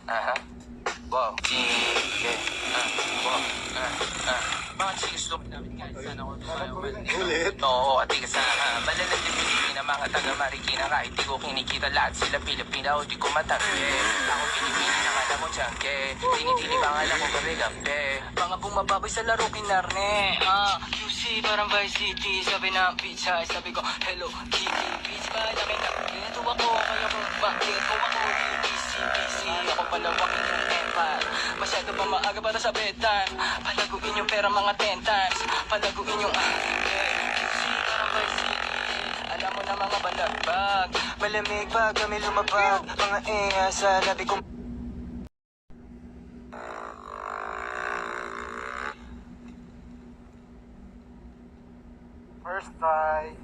Aha. Wow. Sige. Wow. Mga chicks lumit namin kahit sana ako Ulit? Oo, at di kasama. Malalag din Pilipina, mga taga-Marikina. Kahit di ko kinikita lahat sila Pilipina o di ko matangke. Ako Pilipina, nakala mo tiyangke. Tinitili ba nga lang ko gabi-gabi. Mga bumababoy sa laro kinarne. QC parang Vice City. Sabi ng pizza, sabi ko, hello Kitty. Bitch ba, laki na ito ako. Kaya kung bakit ko ako busy. Ako palawakin yung empal. Masyado pa maaga para sa betan. Palaguin yung pera mga 10 times. Palaguin yung QC parang Vice City. Alam mo na mga balagbag. Malamig pa kami lumabag. Mga sa labi kong First try.